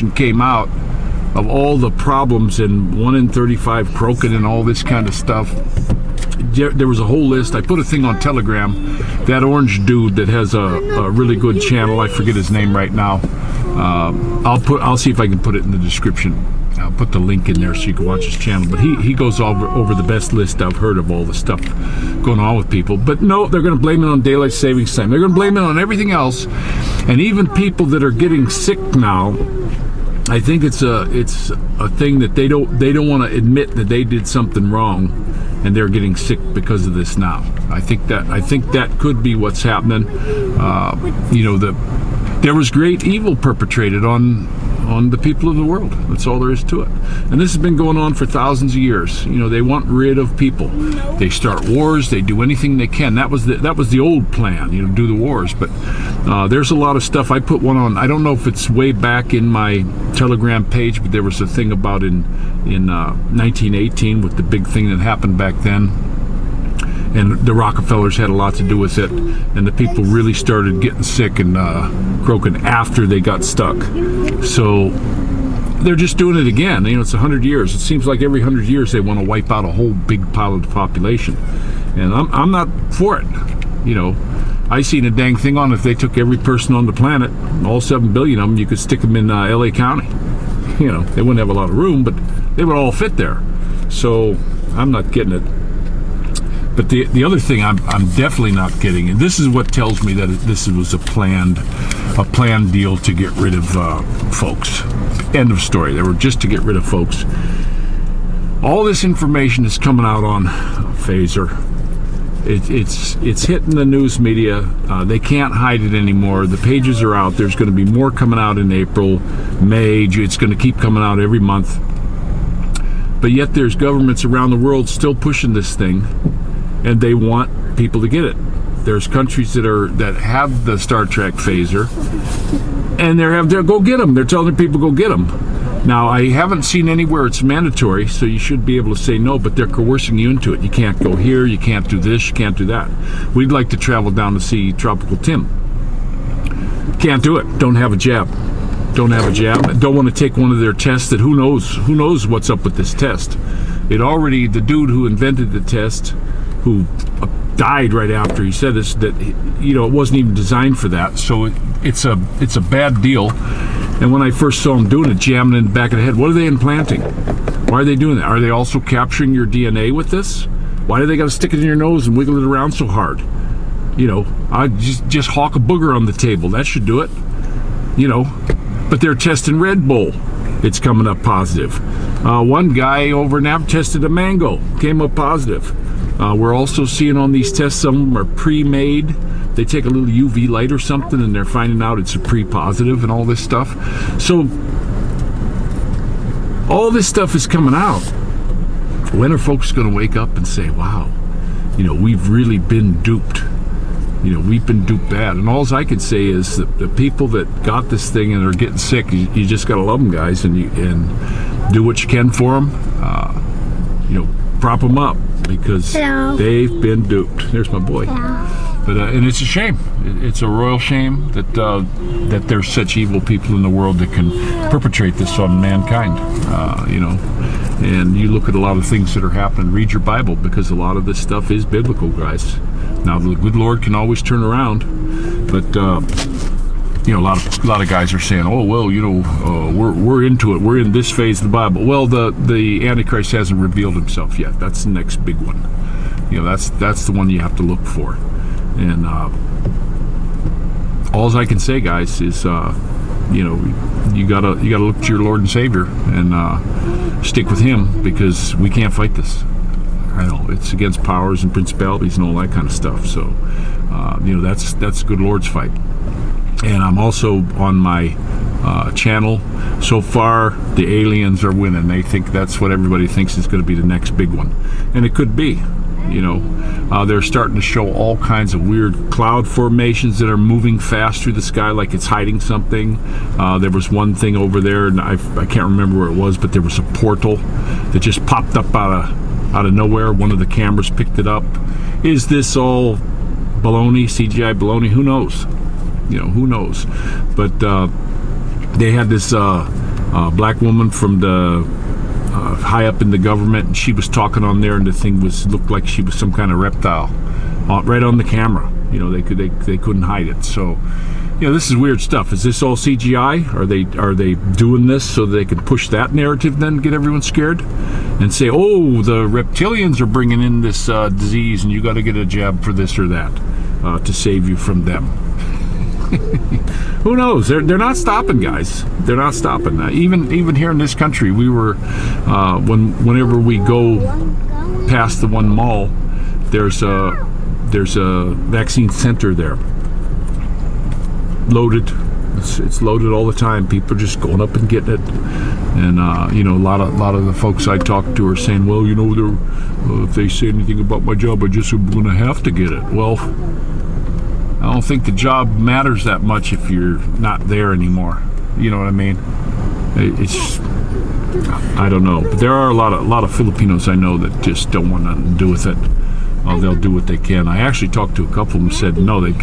information came out of all the problems and 1 in 35 croaking and all this kind of stuff. There was a whole list. I put a thing on Telegram. That orange dude that has a really good channel, I forget his name right now. I'll see if I can put it in the description. I'll put the link in there so you can watch his channel. But he goes over the best list I've heard of all the stuff going on with people. But no, they're going to blame it on daylight savings time. They're going to blame it on everything else. And even people that are getting sick now, I think it's a thing that they don't want to admit that they did something wrong, and they're getting sick because of this now. I think that could be what's happening. There was great evil perpetrated on the people of the world. That's all there is to it. And this has been going on for thousands of years. They want rid of people. They start wars. They do anything they can. That was the old plan. Do the wars. But there's a lot of stuff. I put one on. I don't know if it's way back in my Telegram page, but there was a thing about in 1918 with the big thing that happened back then. And the Rockefellers had a lot to do with it, and the people really started getting sick and croaking after they got stuck. So they're just doing it again. It's 100 years. It seems like every 100 years they want to wipe out a whole big pile of the population, and I'm not for it. I seen a dang thing on if they took every person on the planet, all 7 billion of them, you could stick them in LA County. You know, they wouldn't have a lot of room, but they would all fit there. So I'm not getting it. But the other thing I'm definitely not getting, and this is what tells me that this was a planned deal to get rid of folks. End of story. They were just to get rid of folks. All this information is coming out on Phaser. It's hitting the news media. They can't hide it anymore. The pages are out. There's going to be more coming out in April, May. It's going to keep coming out every month. But yet there's governments around the world still pushing this thing, and they want people to get it. There's countries that have the Star Trek Phaser, and they're go get them. They're telling people go get them. Now, I haven't seen anywhere it's mandatory, so you should be able to say no, but they're coercing you into it. You can't go here, you can't do this, you can't do that. We'd like to travel down to see Tropical Tim. Can't do it. Don't have a jab. Don't have a jab. Don't want to take one of their tests that who knows what's up with this test. The dude who invented the test, who died right after he said this, that, you know, it wasn't even designed for that. So it's a bad deal. And when I first saw them doing it, jamming in the back of the head, what are they implanting? Why are they doing that? Are they also capturing your DNA with this? Why do they got to stick it in your nose and wiggle it around so hard? You know, I just hawk a booger on the table. That should do it. You know, but they're testing Red Bull. It's coming up positive. One guy over in App tested a mango, came up positive. We're also seeing on these tests, some of them are pre-made. They take a little UV light or something, and they're finding out it's a pre-positive and all this stuff. So all this stuff is coming out. When are folks going to wake up and say, wow, you know, we've really been duped? You know, we've been duped bad. And all I can say is that the people that got this thing and are getting sick, you just got to love them, guys, and do what you can for them. You know, prop them up, because they've been duped. There's my boy. But and it's a shame. It's a royal shame that there's such evil people in the world that can perpetrate this on mankind. You know, and you look at a lot of things that are happening. Read your Bible, because a lot of this stuff is biblical, guys. Now the good Lord can always turn around, but you know, a lot of guys are saying, "Oh well, you know, we're into it. We're in this phase of the Bible." Well, the Antichrist hasn't revealed himself yet. That's the next big one. You know, that's the one you have to look for. And all I can say, guys, is you know, you gotta look to your Lord and Savior and stick with Him, because we can't fight this. I know it's against powers and principalities and all that kind of stuff. So you know, that's the good Lord's fight. And I'm also on my channel. So far, the aliens are winning. They think that's what everybody thinks is going to be the next big one, and it could be. You know, they're starting to show all kinds of weird cloud formations that are moving fast through the sky, like it's hiding something. There was one thing over there, and I can't remember where it was, but there was a portal that just popped up out of nowhere. One of the cameras picked it up. Is this all baloney, CGI baloney? Who knows? You know, who knows? But they had this black woman from the high up in the government, and she was talking on there, and the thing looked like she was some kind of reptile, right on the camera. You know, they couldn't hide it. So, you know, this is weird stuff. Is this all CGI? Are they doing this so they can push that narrative, then get everyone scared and say, oh, the reptilians are bringing in this disease, and you got to get a jab for this or that to save you from them? Who knows? They're not stopping, guys. They're not stopping. Even here in this country, we were whenever we go past the one mall, there's a vaccine center there, loaded. It's loaded all the time. People are just going up and getting it. And you know, a lot of the folks I talk to are saying, well, you know, if they say anything about my job, I just am going to have to get it. Well, I don't think the job matters that much if you're not there anymore. You know what I mean? It's, I don't know. But there are a lot of Filipinos I know that just don't want nothing to do with it. They'll do what they can. I actually talked to a couple of them who said no, they would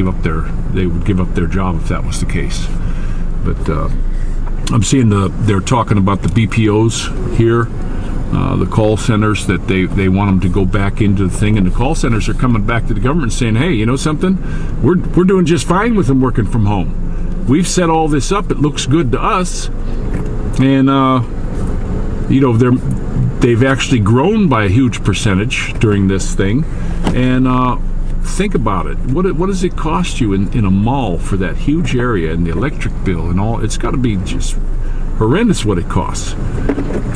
give up their job if that was the case. But I'm seeing they're talking about the BPOs here. the call centers that they want them to go back into the thing, and the call centers are coming back to the government saying, hey, you know something, we're doing just fine with them working from home. We've set all this up, it looks good to us, and you know, they've actually grown by a huge percentage during this thing. And think about it, what does it cost you in a mall for that huge area, and the electric bill and all? It's got to be just horrendous what it costs.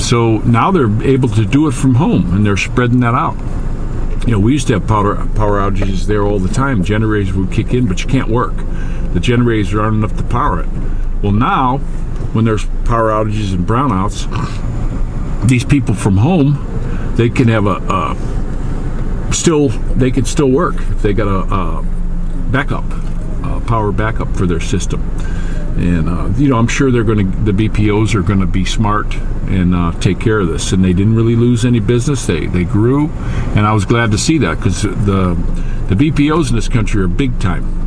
So now they're able to do it from home, and they're spreading that out. You know, we used to have power outages there all the time. Generators would kick in, but you can't work. The generators aren't enough to power it. Well, now, when there's power outages and brownouts, these people from home, they can have they can still work if they got a backup, power backup for their system. And you know, I'm sure the BPOs are going to be smart and take care of this. And they didn't really lose any business. They grew, and I was glad to see that, because the BPOs in this country are big time.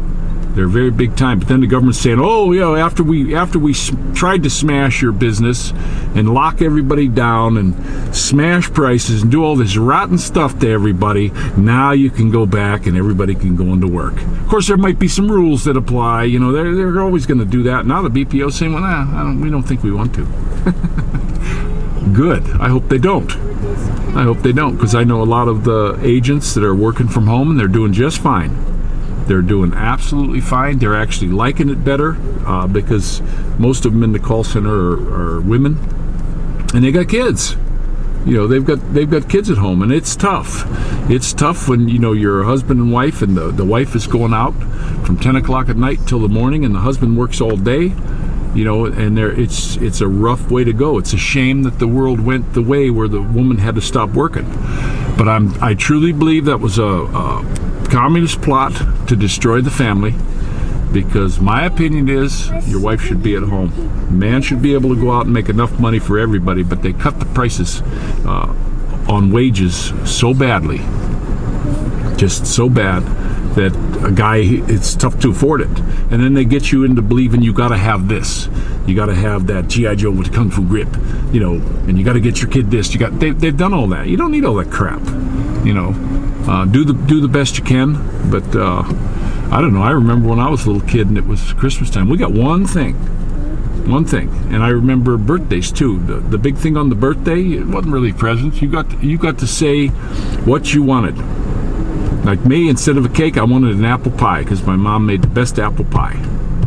They're very big time. But then the government's saying, oh, you know, after we tried to smash your business and lock everybody down and smash prices and do all this rotten stuff to everybody, now you can go back and everybody can go into work. Of course, there might be some rules that apply. You know, they're always going to do that. Now the BPO's saying, well, we don't think we want to. Good. I hope they don't. I hope they don't, because I know a lot of the agents that are working from home, and they're doing just fine. They're doing absolutely fine. They're actually liking it better, because most of them in the call center are women, and they got kids. You know, they've got kids at home, and it's tough. It's tough when, you know, you're a husband and wife, and the wife is going out from 10 o'clock at night till the morning, and the husband works all day. You know, and it's a rough way to go. It's a shame that the world went the way where the woman had to stop working. But I truly believe that was a communist plot to destroy the family, because my opinion is your wife should be at home. Man should be able to go out and make enough money for everybody, but they cut the prices on wages so badly, just so bad, that a guy, it's tough to afford it. And then they get you into believing you got to have this. You got to have that G.I. Joe with the Kung Fu grip, you know, and you got to get your kid this. They've done all that. You don't need all that crap, you know. Do the best you can, but I don't know. I remember when I was a little kid and it was Christmas time, we got one thing, and I remember birthdays too. The big thing on the birthday, it wasn't really presents. You got to say what you wanted. Like me, instead of a cake, I wanted an apple pie, because my mom made the best apple pie,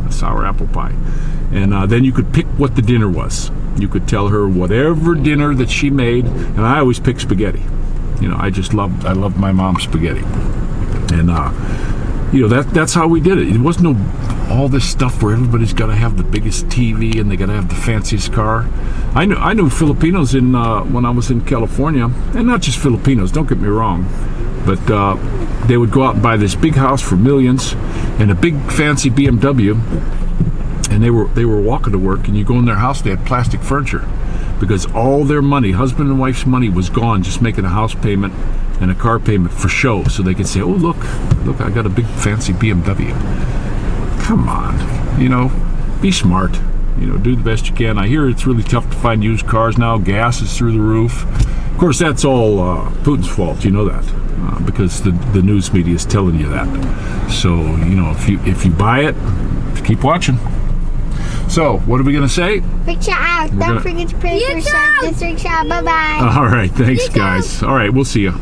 a sour apple pie. And then you could pick what the dinner was. You could tell her whatever dinner that she made, and I always picked spaghetti. You know, I loved my mom's spaghetti. And you know, that's how we did it. It wasn't all this stuff where everybody's got to have the biggest TV and they got to have the fanciest car. I knew Filipinos when I was in California, and not just Filipinos, don't get me wrong, but they would go out and buy this big house for millions and a big fancy BMW, and they were walking to work, and you go in their house, they had plastic furniture, because all their money, husband and wife's money, was gone just making a house payment and a car payment for show, so they could say, oh, look, I got a big fancy BMW. Come on, you know, be smart. You know, do the best you can. I hear it's really tough to find used cars now. Gas is through the roof. Of course, that's all Putin's fault. You know that, because the news media is telling you that. So, you know, if you buy it, keep watching. So, what are we going to say? Rickshaw out. Don't forget to pray for this rickshaw. Bye-bye. All right. Thanks, guys. All right. We'll see you.